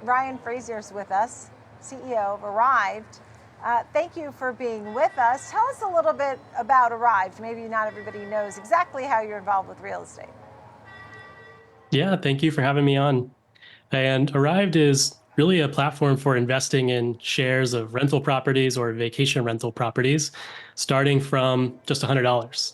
Ryan Frazier is with us, CEO of Arrived. Thank you for being with us. Tell us a little bit about Arrived. Maybe not everybody knows exactly how you're involved with real estate. Yeah, thank you for having me on. And Arrived is really a platform for investing in shares of rental properties or vacation rental properties, starting from just $100.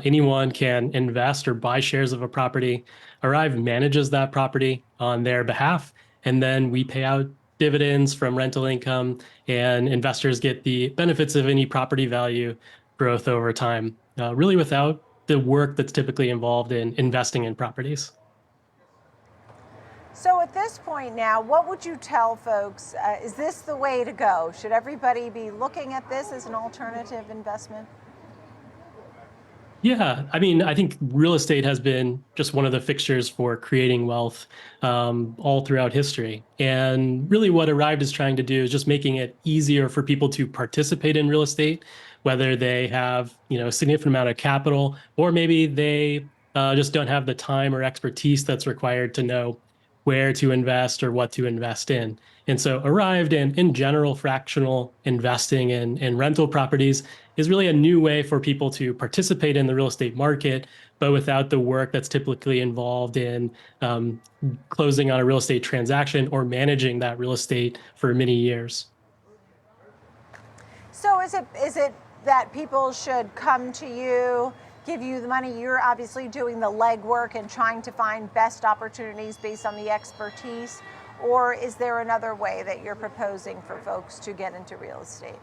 Anyone can invest or buy shares of a property. Arrived manages that property on their behalf, and then we pay out dividends from rental income, and investors get the benefits of any property value growth over time, really without the work that's typically involved in investing in properties. So at this point now, what would you tell folks? Is this the way to go? Should everybody be looking at this as an alternative investment? Yeah, I mean, I think real estate has been just one of the fixtures for creating wealth all throughout history. And really what Arrived is trying to do is just making it easier for people to participate in real estate, whether they have, a significant amount of capital, or maybe they just don't have the time or expertise that's required to know where to invest or what to invest in. And so Arrived and in general, fractional investing in rental properties is really a new way for people to participate in the real estate market, but without the work that's typically involved in closing on a real estate transaction or managing that real estate for many years. So is it that people should come to you, give you the money? You're obviously doing the legwork and trying to find best opportunities based on the expertise, or is there another way that you're proposing for folks to get into real estate?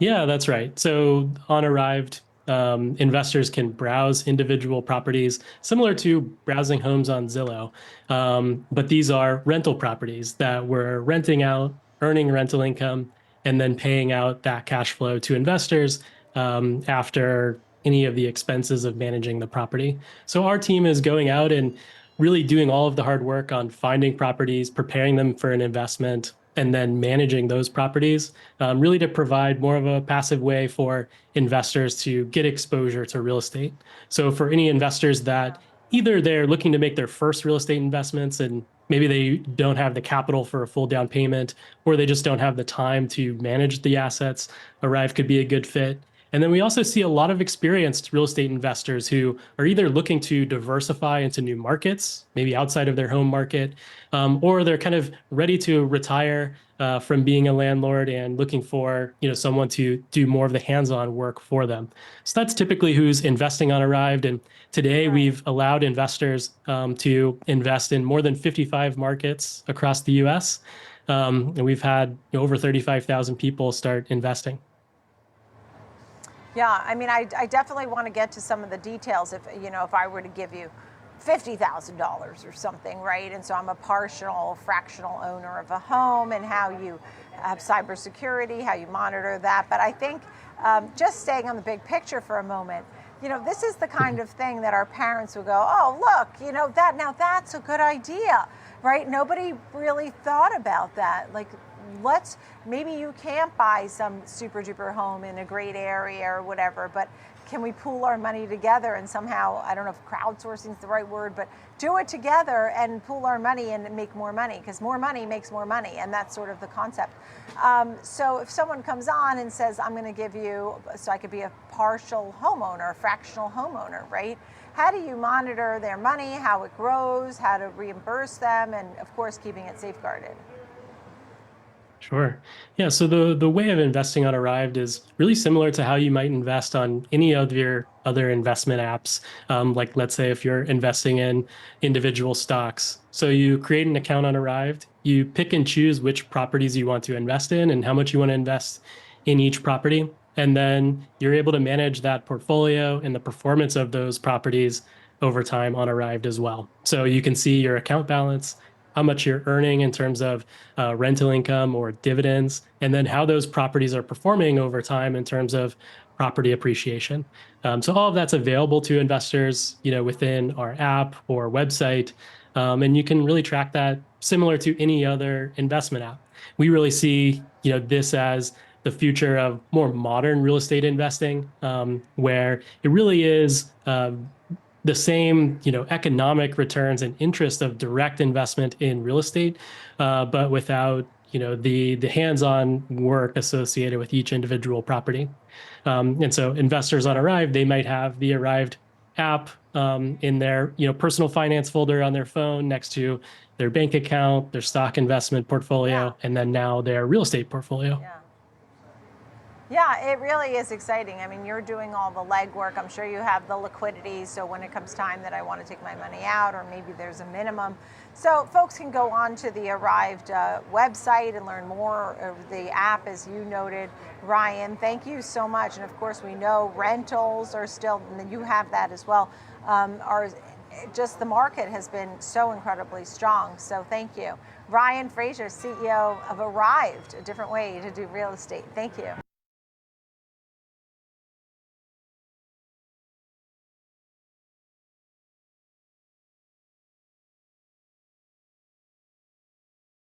Yeah, that's right. So on Arrived, investors can browse individual properties similar to browsing homes on Zillow. But these are rental properties that we're renting out, earning rental income, and then paying out that cash flow to investors after any of the expenses of managing the property. So our team is going out and really doing all of the hard work on finding properties, preparing them for an investment, and then managing those properties, really to provide more of a passive way for investors to get exposure to real estate. So for any investors that either they're looking to make their first real estate investments and maybe they don't have the capital for a full down payment, or they just don't have the time to manage the assets, Arrive could be a good fit. And then we also see a lot of experienced real estate investors who are either looking to diversify into new markets, maybe outside of their home market, or they're kind of ready to retire from being a landlord and looking for someone to do more of the hands-on work for them. So that's typically who's investing on Arrived. And today we've allowed investors to invest in more than 55 markets across the U.S. And we've had over 35,000 people start investing. Yeah, I mean, I definitely want to get to some of the details if I were to give you $50,000 or something, right? And so I'm a partial, fractional owner of a home, and how you have cybersecurity, how you monitor that. But I think just staying on the big picture for a moment, this is the kind of thing that our parents would go, oh, look, that's a good idea, right? Nobody really thought about that. Like, maybe you can't buy some super duper home in a great area or whatever, but can we pool our money together and somehow, I don't know if crowdsourcing is the right word, but do it together and pool our money and make more money, because more money makes more money, and that's sort of the concept. So if someone comes on and says, I'm going to give you, so I could be a partial homeowner, a fractional homeowner, right? How do you monitor their money, how it grows, how to reimburse them, and of course, keeping it safeguarded? Sure. Yeah. So the way of investing on Arrived is really similar to how you might invest on any of your other investment apps. Like, let's say if you're investing in individual stocks. So you create an account on Arrived, you pick and choose which properties you want to invest in and how much you want to invest in each property. And then you're able to manage that portfolio and the performance of those properties over time on Arrived as well. So you can see your account balance, how much you're earning in terms of rental income or dividends, and then how those properties are performing over time in terms of property appreciation. So all of that's available to investors, within our app or website, and you can really track that similar to any other investment app. We really see, this as the future of more modern real estate investing, where it really is the same, economic returns and interest of direct investment in real estate, but without, the hands-on work associated with each individual property. And so investors on Arrive, they might have the Arrived app in their, personal finance folder on their phone next to their bank account, their stock investment portfolio, Yeah. and then now their real estate portfolio. Yeah. Yeah, it really is exciting. I mean, you're doing all the legwork. I'm sure you have the liquidity. So when it comes time that I want to take my money out, or maybe there's a minimum. So folks can go on to the Arrived website and learn more of the app, as you noted. Ryan, thank you so much. And of course, we know rentals are still, and you have that as well, are just the market has been so incredibly strong. So thank you. Ryan Frazier, CEO of Arrived, a different way to do real estate. Thank you.